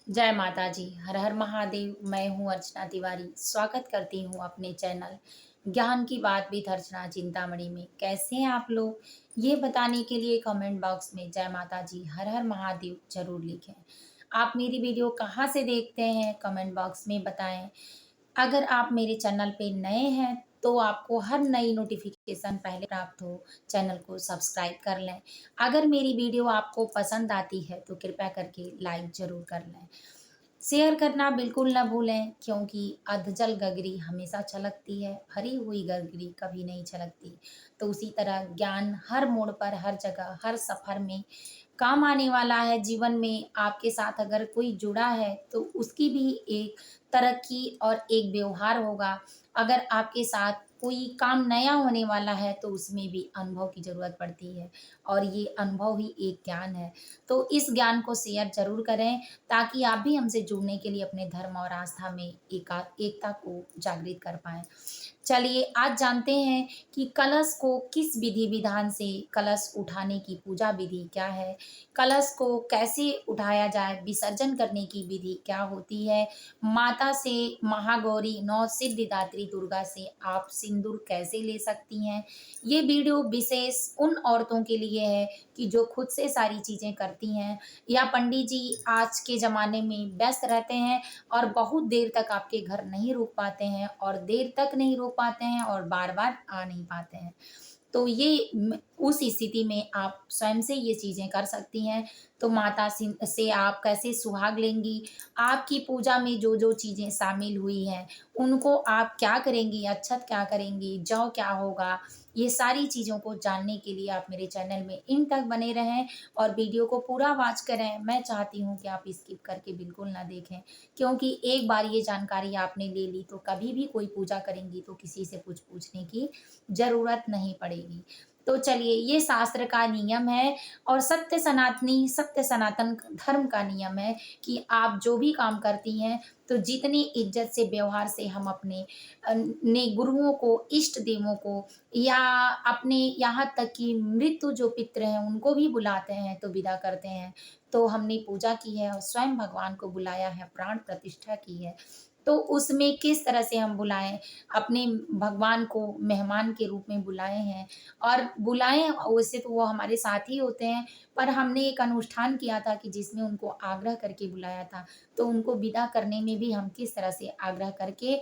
जय माता जी, हर हर महादेव। मैं हूँ अर्चना तिवारी। स्वागत करती हूँ अपने चैनल ज्ञान की बात विद अर्चना चिंतामणि में। कैसे हैं आप लोग? ये बताने के लिए कमेंट बॉक्स में जय माता जी, हर हर महादेव जरूर लिखें। आप मेरी वीडियो कहाँ से देखते हैं, कमेंट बॉक्स में बताएं। अगर आप मेरे चैनल पे नए हैं तो आपको हर नई नोटिफिकेशन पहले प्राप्त हो, चैनल को सब्सक्राइब कर लें। अगर मेरी वीडियो आपको पसंद आती है तो कृपया करके लाइक ज़रूर कर लें। शेयर करना बिल्कुल ना भूलें, क्योंकि अधजल गगरी हमेशा छलकती है, भरी हुई गगरी कभी नहीं छलकती। तो उसी तरह ज्ञान हर मोड़ पर, हर जगह, हर सफ़र में काम आने वाला है। जीवन में आपके साथ अगर कोई जुड़ा है तो उसकी भी एक तरक्की और एक व्यवहार होगा। अगर आपके साथ कोई काम नया होने वाला है तो उसमें भी अनुभव की ज़रूरत पड़ती है, और ये अनुभव ही एक ज्ञान है। तो इस ज्ञान को शेयर ज़रूर करें, ताकि आप भी हमसे जुड़ने के लिए अपने धर्म और आस्था में एकता को जागृत कर पाएँ। चलिए आज जानते हैं कि कलश को किस विधि-विधान से कलश उठाने की पूजा विधि क्या है? कलश को कैसे उठाया जाए? विसर्जन करने की विधि क्या होती है? माता से, महागौरी, नौ सिद्धिदात्री दुर्गा से आप सिंदूर कैसे ले सकती हैं? ये वीडियो विशेष उन औरतों के लिए है कि जो खुद से सारी चीज़ें करती हैं, या पंडित जी आज के ज़माने में व्यस्त रहते हैं और बहुत देर तक आपके घर नहीं रुक पाते हैं, और देर तक नहीं रुक पाते हैं और बार-बार आ नहीं पाते हैं। तो ये उस स्थिति में आप स्वयं से ये चीज़ें कर सकती हैं। तो माता से आप कैसे सुहाग लेंगी, आपकी पूजा में जो-जो चीज़ें शामिल हुई हैं, उनको आप क्या करेंगी, अक्षत क्या करेंगी, जौ क्या होगा, ये सारी चीज़ों को जानने के लिए आप मेरे चैनल में एंड तक बने रहें और वीडियो को पूरा वॉच करें। मैं चाहती हूँ कि आप स्किप करके बिल्कुल ना देखें, क्योंकि एक बार ये जानकारी आपने ले ली तो कभी भी कोई पूजा करेंगी तो किसी से कुछ पूछने की ज़रूरत नहीं पड़ेगी। तो चलिए, ये शास्त्र का नियम है और सत्य सनातन धर्म का नियम है कि आप जो भी काम करती हैं, तो जितनी इज्जत से, व्यवहार से हम अपने ने गुरुओं को, इष्ट देवों को, या अपने यहाँ तक कि मृत्यु जो पितृ हैं उनको भी बुलाते हैं, तो विदा करते हैं। तो हमने पूजा की है और स्वयं भगवान को बुलाया है, प्राण प्रतिष्ठा की है। तो उसमें किस तरह से हम बुलाएँ, अपने भगवान को मेहमान के रूप में बुलाए हैं, और बुलाएँ वैसे तो वो हमारे साथ ही होते हैं, पर हमने एक अनुष्ठान किया था कि जिसमें उनको आग्रह करके बुलाया था। तो उनको विदा करने में भी हम किस तरह से आग्रह करके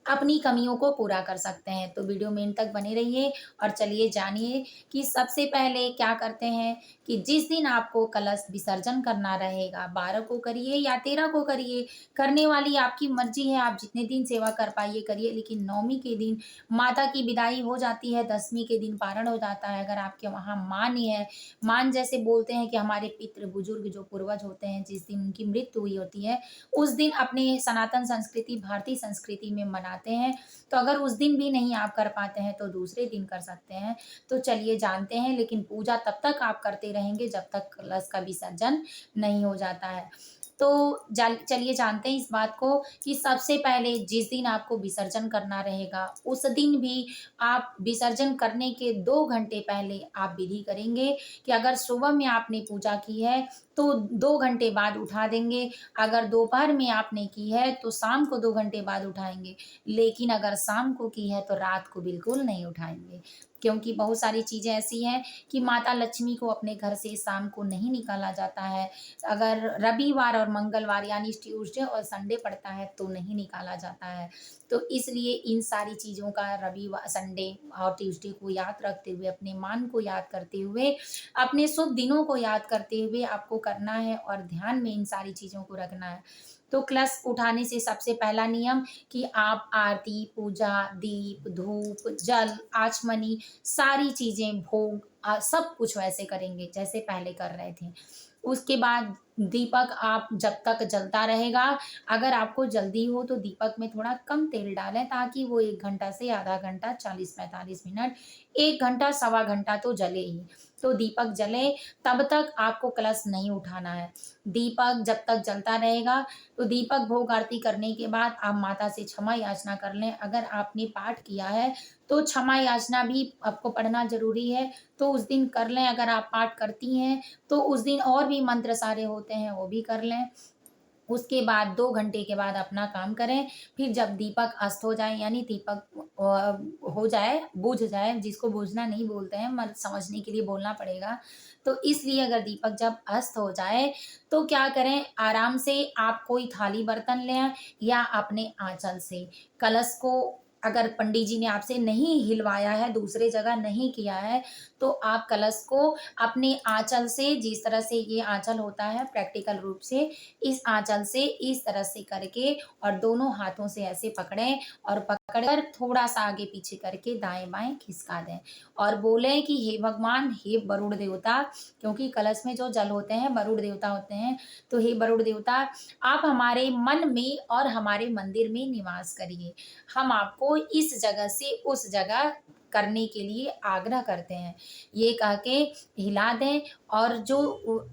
अपनी कमियों को पूरा कर सकते हैं। तो वीडियो में एंड तक बने रहिए और चलिए जानिए कि सबसे पहले क्या करते हैं कि जिस दिन आपको कलश विसर्जन करना रहेगा, 12 को करिए या 13 को करिए, करने वाली आपकी मर्ज़ी है, आप जितने दिन सेवा कर पाइए करिए। लेकिन नवमी के दिन माता की विदाई हो जाती है, दशमी के दिन पारण हो जाता है। अगर आपके वहाँ मान है, मान जैसे बोलते हैं कि हमारे पितृ-बुजुर्ग जो पूर्वज होते हैं, जिस दिन उनकी मृत्यु हुई होती है, उस दिन अपने सनातन संस्कृति, भारतीय संस्कृति में मनाते हैं। तो अगर उस दिन भी नहीं आप कर पाते हैं तो दूसरे दिन कर सकते हैं। तो चलिए जानते हैं, लेकिन पूजा तब तक आप करते रहेंगे जब तक कलश का विसर्जन नहीं हो जाता है। तो जाल चलिए जानते हैं इस बात को कि सबसे पहले जिस दिन आपको विसर्जन करना रहेगा, उस दिन भी आप विसर्जन करने के 2 घंटे पहले आप विधि करेंगे कि अगर सुबह में आपने पूजा की है तो 2 घंटे बाद उठा देंगे, अगर दोपहर में आपने की है तो शाम को 2 घंटे बाद उठाएँगे, लेकिन अगर शाम को की है तो रात को बिल्कुल नहीं उठाएँगे। क्योंकि बहुत सारी चीज़ें ऐसी हैं कि माता लक्ष्मी को अपने घर से शाम को नहीं निकाला जाता है। अगर रविवार और मंगलवार यानी ट्यूसडे और संडे पड़ता है तो नहीं निकाला जाता है। तो इसलिए इन सारी चीज़ों का संडे और ट्यूसडे को याद रखते हुए, अपने मान को याद करते हुए, अपने शुभ दिनों को याद करते हुए आपको करना है और ध्यान में इन सारी चीज़ों को रखना है। तो कलश उठाने से सबसे पहला नियम कि आप आरती, पूजा, दीप, धूप, जल, आचमनी सारी चीज़ें, भोग सब कुछ वैसे करेंगे जैसे पहले कर रहे थे। उसके बाद दीपक आप जब तक जलता रहेगा, अगर आपको जल्दी हो तो दीपक में थोड़ा कम तेल डालें, ताकि वो 1 घंटा से आधा घंटा, 40-45 मिनट, 1 घंटा, सवा घंटा तो जले ही। तो दीपक जले तब तक आपको कलश नहीं उठाना है। दीपक जब तक जलता रहेगा, तो दीपक भोग आरती करने के बाद आप माता से क्षमा याचना कर लें। अगर आपने पाठ किया है तो क्षमा याचना भी आपको पढ़ना ज़रूरी है, तो उस दिन कर लें। अगर आप पाठ करती हैं तो उस दिन और भी मंत्र सारे होते हैं वो भी कर लें। उसके बाद 2 घंटे के बाद अपना काम करें। फिर जब दीपक अस्त हो जाए यानी दीपक हो जाए, बुझ जाए, जिसको बुझना नहीं बोलते हैं मत समझने के लिए बोलना पड़ेगा। तो इसलिए अगर दीपक जब अस्त हो जाए तो क्या करें, आराम से आप कोई थाली बर्तन लें या अपने आँचल से कलश को, अगर पंडित जी ने आपसे नहीं हिलवाया है, दूसरे जगह नहीं किया है, तो आप कलश को अपने आँचल से, जिस तरह से ये आँचल होता है प्रैक्टिकल रूप से, इस आँचल से इस तरह से करके और दोनों हाथों से ऐसे पकड़ें और पकड़कर थोड़ा-सा आगे-पीछे करके दाएँ-बाएँ खिसका दें और बोलें कि हे भगवान, हे वरुण देवता, क्योंकि कलश में जो जल होते हैं वरुण देवता होते हैं, तो हे वरुण देवता, आप हमारे मन में और हमारे मंदिर में निवास करिए। हम आपको इस जगह से उस जगह करने के लिए आग्रह करते हैं। ये कह के हिला दें और जो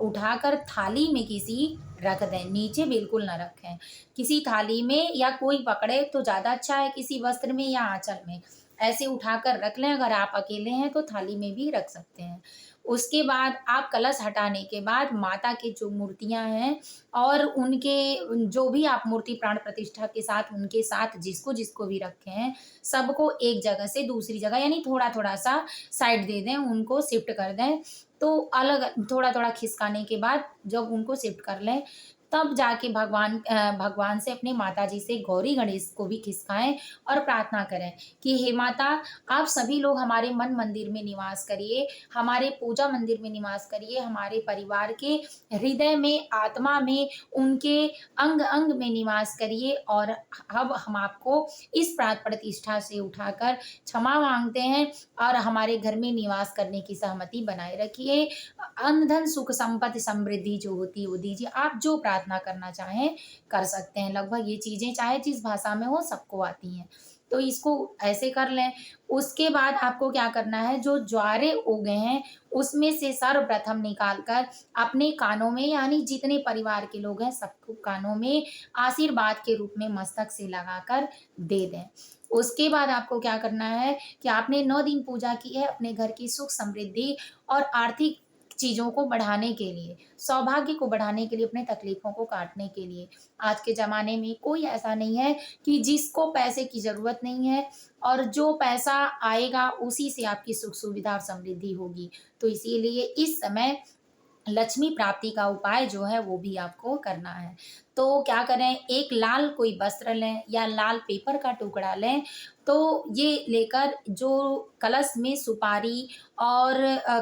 उठाकर थाली में किसी रख दें, नीचे बिल्कुल ना रखें। किसी थाली में या कोई पकड़े तो ज़्यादा अच्छा है, किसी वस्त्र में या आँचल में। ऐसे उठाकर रख लें, अगर आप अकेले हैं तो थाली में भी रख सकते हैं। उसके बाद आप कलश हटाने के बाद माता की जो मूर्तियाँ हैं और उनके जो भी आप मूर्ति प्राण प्रतिष्ठा के साथ उनके साथ जिसको-जिसको भी रखे हैं, सबको एक जगह से दूसरी जगह यानी थोड़ा-थोड़ा सा साइड दे दें, उनको शिफ्ट कर दें। तो अलग थोड़ा-थोड़ा खिसकाने के बाद जब उनको शिफ्ट कर लें, तब जाके भगवान से, अपने माताजी से, गौरी गणेश को भी खिसकाएँ और प्रार्थना करें कि हे माता, आप सभी लोग हमारे मन मंदिर में निवास करिए, हमारे पूजा मंदिर में निवास करिए, हमारे परिवार के हृदय में, आत्मा में, उनके अंग-अंग में निवास करिए और अब हम आपको इस प्राण प्रतिष्ठा से उठाकर क्षमा माँगते हैं और हमारे घर में निवास करने की सहमति बनाए रखिए। अन्न, धन, सुख, संपत्ति, समृद्धि जो होती है वो दीजिए। आप जो प्रार्थना करना चाहें कर सकते हैं। लगभग ये चीज़ें चाहे जिस भाषा में हो सबको आती हैं। तो इसको ऐसे कर लें। उसके बाद आपको क्या करना है, जो ज्वारे उगे हैं उसमें से सर्वप्रथम निकाल कर अपने कानों में, यानी जितने परिवार के लोग हैं सबको कानों में आशीर्वाद के रूप में मस्तक से लगाकर दे दें। उसके बाद आपको क्या करना है कि आपने 9 दिन पूजा की है अपने घर की सुख समृद्धि और आर्थिक चीज़ों को बढ़ाने के लिए, सौभाग्य को बढ़ाने के लिए, अपने तकलीफ़ों को काटने के लिए। आज के ज़माने में कोई ऐसा नहीं है कि जिसको पैसे की ज़रूरत नहीं है और जो पैसा आएगा उसी से आपकी सुख सुविधा और समृद्धि होगी। तो इसीलिए इस समय लक्ष्मी प्राप्ति का उपाय जो है वो भी आपको करना है। तो क्या करें, एक लाल कोई वस्त्र लें या लाल पेपर का टुकड़ा लें, तो ये लेकर जो कलश में सुपारी और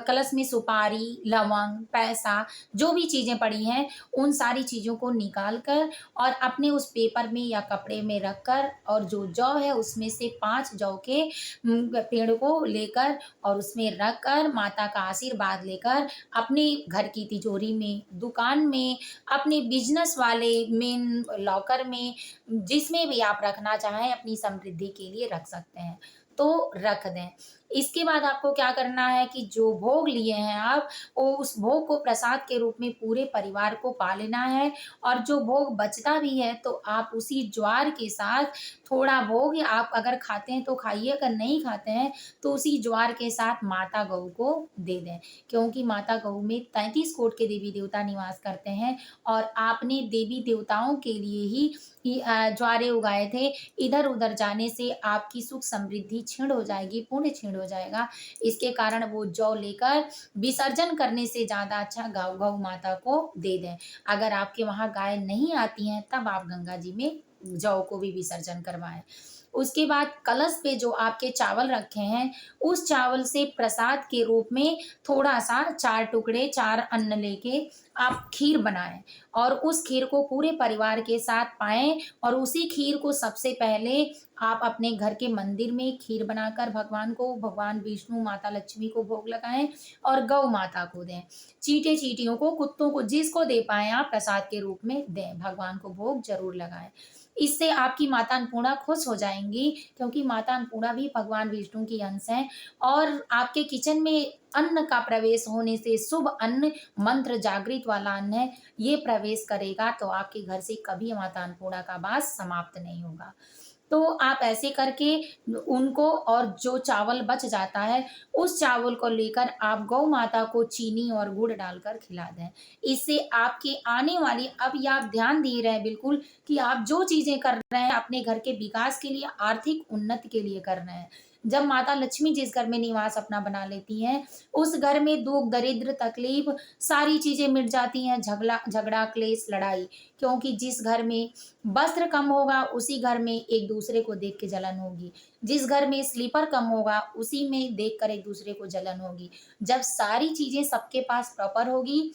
कलश में सुपारी, लवंग, पैसा, जो भी चीज़ें पड़ी हैं, उन सारी चीज़ों को निकाल कर और अपने उस पेपर में या कपड़े में रख कर और जो जौ है उसमें से 5 जौ के पेड़ को लेकर और उसमें रख कर माता का आशीर्वाद लेकर अपने घर की तिजोरी में, दुकान में, अपने बिज़नेस वाले मेन लॉकर में, जिसमें भी आप रखना चाहें अपनी समृद्धि के लिए रख सकते हैं, तो रख दें। इसके बाद आपको क्या करना है कि जो भोग लिए हैं आप, वो उस भोग को प्रसाद के रूप में पूरे परिवार को पा लेना है और जो भोग बचता भी है तो आप उसी ज्वार के साथ थोड़ा भोग आप अगर खाते हैं तो खाइए, अगर नहीं खाते हैं तो उसी ज्वार के साथ माता गौ को दे दें। क्योंकि माता गौ में 33 कोटि के देवी देवता निवास करते हैं और आपने देवी देवताओं के लिए ही ज्वारे उगाए थे। इधर-उधर जाने से आपकी सुख समृद्धि क्षीण हो जाएगी, पुण्य क्षीण हो जाएगा। इसके कारण वो जौ लेकर विसर्जन करने से ज़्यादा अच्छा गौ माता को दे दें। अगर आपके वहाँ गाय नहीं आती हैं तब आप गंगा जी में जौ को भी विसर्जन करवाएँ। उसके बाद कलश पे जो आपके चावल रखे हैं, उस चावल से प्रसाद के रूप में थोड़ा-सा 4 टुकड़े 4 अन्न लेके आप खीर बनाएँ और उस खीर को पूरे परिवार के साथ पाएँ और उसी खीर को सबसे पहले आप अपने घर के मंदिर में खीर बनाकर भगवान को, भगवान विष्णु, माता लक्ष्मी को भोग लगाएँ और गौ माता को दें। चींटी-चींटियों को, कुत्तों को, जिसको दे पाएँ आप प्रसाद के रूप में दें, भगवान को भोग ज़रूर लगाएँ। इससे आपकी माता अन्नपूर्णा खुश हो जाएँगी, क्योंकि माता अन्नपूर्णा भी भगवान विष्णु की अंश हैं और आपके किचन में अन्न का प्रवेश होने से शुभ अन्न, मंत्र जागृत वाला अन्न है, ये प्रवेश करेगा तो आपके घर से कभी माता अन्नपूर्णा का वास समाप्त नहीं होगा। तो आप ऐसे करके उनको, और जो चावल बच जाता है, उस चावल को लेकर आप गौ माता को चीनी और गुड़ डालकर खिला दें। इससे आपकी आने वाली, अब ये आप ध्यान दे रहे हैं बिल्कुल कि आप जो चीज़ें कर रहे हैं अपने घर के विकास के लिए, आर्थिक उन्नति के लिए कर रहे हैं। जब माता लक्ष्मी जिस घर में निवास अपना बना लेती हैं, उस घर में दुःख, दरिद्र, तकलीफ सारी चीज़ें मिट जाती हैं, झगड़ा, क्लेश, लड़ाई। क्योंकि जिस घर में वस्त्र कम होगा, उसी घर में एक-दूसरे को देख के जलन होगी। जिस घर में स्लीपर कम होगा, उसी में देखकर एक-दूसरे को जलन होगी। जब सारी चीज़ें सबके पास प्रॉपर होगी,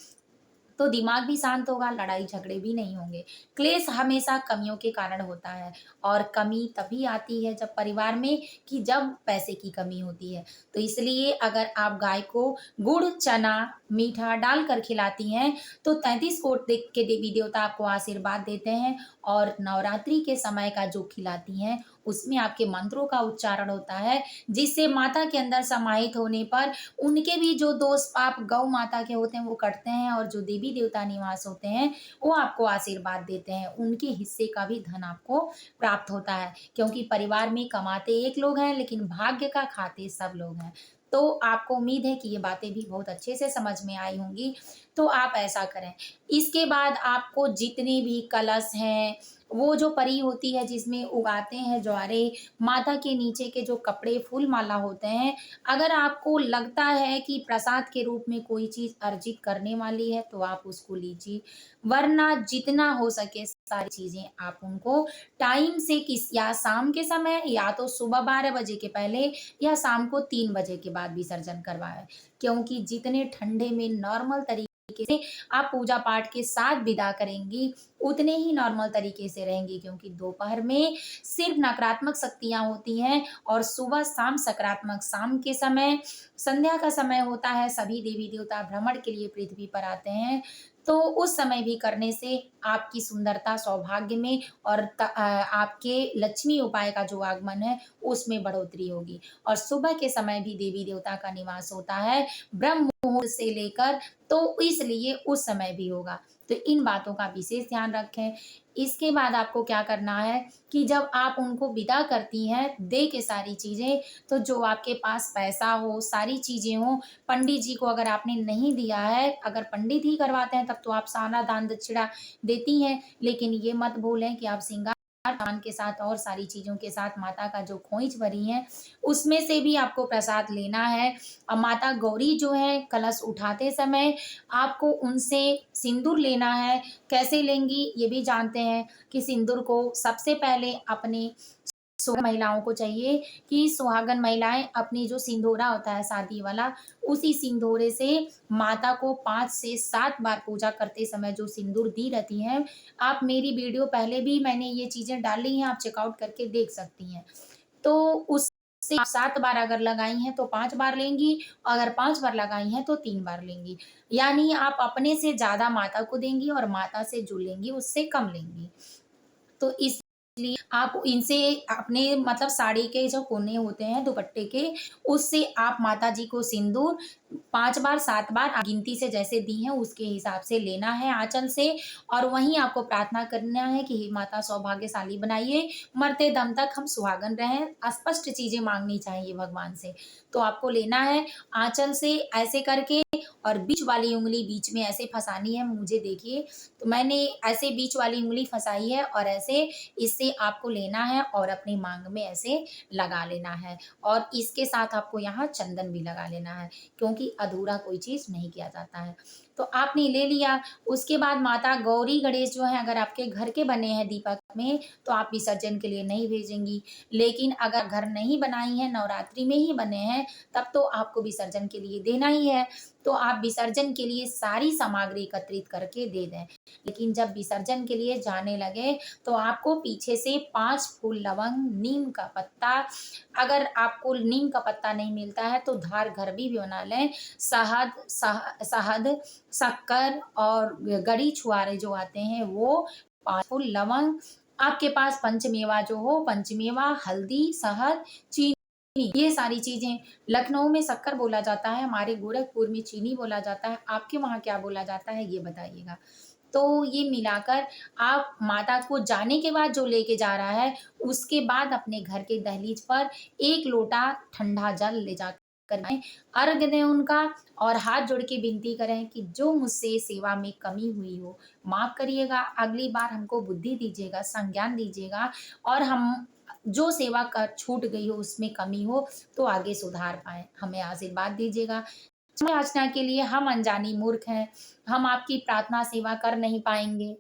तो दिमाग भी शांत होगा, लड़ाई झगड़े भी नहीं होंगे। क्लेश हमेशा कमियों के कारण होता है, और कमी तभी आती है जब परिवार में, कि जब पैसे की कमी होती है। तो इसलिए अगर आप गाय को गुड़, चना, मीठा डालकर खिलाती हैं, तो 33 कोटि के देवी देवता आपको आशीर्वाद देते हैं, और नवरात्रि के समय का जो खिलाती हैं, उसमें आपके मंत्रों का उच्चारण होता है, जिससे माता के अंदर समाहित होने पर उनके भी जो दोष पाप गौ माता के होते हैं वो कटते हैं, और जो देवी देवता निवास होते हैं वो आपको आशीर्वाद देते हैं, उनके हिस्से का भी धन आपको प्राप्त होता है। क्योंकि परिवार में कमाते एक लोग हैं, लेकिन भाग्य का खाते सब लोग हैं। तो आपको उम्मीद है कि ये बातें भी बहुत अच्छे से समझ में आई होंगी, तो आप ऐसा करें। इसके बाद आपको जितने भी कलश हैं, वो जो परी होती है जिसमें उगाते हैं ज्वारे, माता के नीचे के जो कपड़े, फूल माला होते हैं, अगर आपको लगता है कि प्रसाद के रूप में कोई चीज़ अर्जित करने वाली है, तो आप उसको लीजिए। वरना जितना हो सके सारी चीज़ें आप उनको टाइम से, किस या शाम के समय, या तो सुबह 12 बजे के पहले, या शाम को 3 बजे के बाद विसर्जन करवाएँ। क्योंकि जितने ठंडे में नॉर्मल तरीके से आप पूजा पाठ के साथ विदा करेंगी, उतने ही नॉर्मल तरीके से रहेंगी। क्योंकि दोपहर में सिर्फ नकारात्मक शक्तियाँ होती हैं, और सुबह-शाम सकारात्मक, शाम के समय संध्या का समय होता है, सभी देवी-देवता भ्रमण के लिए पृथ्वी पर आते हैं। तो उस समय भी करने से आपकी सुंदरता, सौभाग्य में, और आपके लक्ष्मी उपाय का जो आगमन है, उसमें बढ़ोतरी होगी। और सुबह के समय भी देवी-देवता का निवास होता है, ब्रह्म मुहूर्त से लेकर, तो इसलिए उस समय भी होगा। तो इन बातों का विशेष ध्यान रखें। इसके बाद आपको क्या करना है कि जब आप उनको विदा करती हैं, दे के सारी चीज़ें, तो जो आपके पास पैसा हो, सारी चीज़ें हों, पंडित जी को अगर आपने नहीं दिया है, अगर पंडित ही करवाते हैं तब तो आप सारा दान दक्षिणा देती हैं, लेकिन ये मत भूलें कि आप श्रृंगार दान के साथ और सारी चीज़ों के साथ माता का जो खोइच भरी हैं, उसमें से भी आपको प्रसाद लेना है। और माता गौरी जो है, कलश उठाते समय आपको उनसे सिंदूर लेना है। कैसे लेंगी ये भी जानते हैं, कि सिंदूर को सबसे पहले अपने सुहागन महिलाओं को चाहिए कि सुहागन महिलाएँ अपनी जो सिंदूरा होता है शादी वाला, उसी सिंदूरे से माता को 5 से 7 बार पूजा करते समय जो सिंदूर दी रहती हैं, आप मेरी वीडियो पहले भी मैंने ये चीज़ें डाली हैं, आप चेकआउट करके देख सकती हैं। तो उससे आप 7 बार अगर लगाई हैं तो 5 बार लेंगी, अगर 5 बार लगाई हैं तो 3 बार लेंगी। यानी आप अपने से ज़्यादा माता को देंगी, और माता से जो लेंगी उससे कम लेंगी। तो इसलिए आप इनसे अपने, मतलब साड़ी के जो कोने होते हैं दुपट्टे के, उससे आप माताजी को सिंदूर 5 बार 7 बार गिनती से जैसे दी हैं उसके हिसाब से लेना है आँचल से, और वहीं आपको प्रार्थना करना है कि हे माता सौभाग्यशाली बनाइए, मरते दम तक हम सुहागन रहें। स्पष्ट चीज़ें माँगनी चाहिए भगवान से। तो आपको लेना है आँचल से ऐसे करके, और बीच वाली उँगली बीच में ऐसे फँसानी है, मुझे देखिए, तो मैंने ऐसे बीच वाली उँगली फँसाई है, और ऐसे इससे आपको लेना है और अपनी माँग में ऐसे लगा लेना है, और इसके साथ आपको यहाँ चंदन भी लगा लेना है, क्योंकि अधूरा कोई चीज़ नहीं किया जाता है। तो आपने ले लिया, उसके बाद माता गौरी गणेश जो हैं, अगर आपके घर के बने हैं दीपक में, तो आप विसर्जन के लिए नहीं भेजेंगी। लेकिन अगर घर नहीं बनाई हैं, नवरात्रि में ही बने हैं, तब तो आपको विसर्जन के लिए देना ही है। तो आप विसर्जन के लिए सारी सामग्री एकत्रित करके दे दें। लेकिन जब विसर्जन के लिए जाने लगे, तो आपको पीछे से 5 फूल लवंग, नीम का पत्ता, अगर आपको नीम का पत्ता नहीं मिलता है तो धार घर भी बना लें, शहद, शक्कर और गरी छुआरे जो आते हैं वो, 5 फूल लवंग, आपके पास पंचमेवा जो हो, पंचमेवा, हल्दी, शहद, चीनी, ये सारी चीज़ें। लखनऊ में शक्कर बोला जाता है, हमारे गोरखपुर में चीनी बोला जाता है, आपके वहाँ क्या बोला जाता है ये बताइएगा। तो ये मिलाकर आप माता को जाने के बाद जो लेके जा रहा है, उसके बाद अपने घर के दहलीज पर 1 लोटा ठंडा जल ले जाकर आएँ, अर्घ दें उनका और हाथ जोड़ के विनती करें कि जो मुझसे सेवा में कमी हुई हो, माफ़ करिएगा, अगली बार हमको बुद्धि दीजिएगा, संज्ञान दीजिएगा और हम जो सेवा कर छूट गई हो, उसमें कमी हो, तो आगे सुधार पाएँ। हमें आशीर्वाद दीजिएगा। क्षमा याचना के लिए हम अनजानी मूर्ख हैं, हम आपकी प्रार्थना सेवा कर नहीं पाएँगे।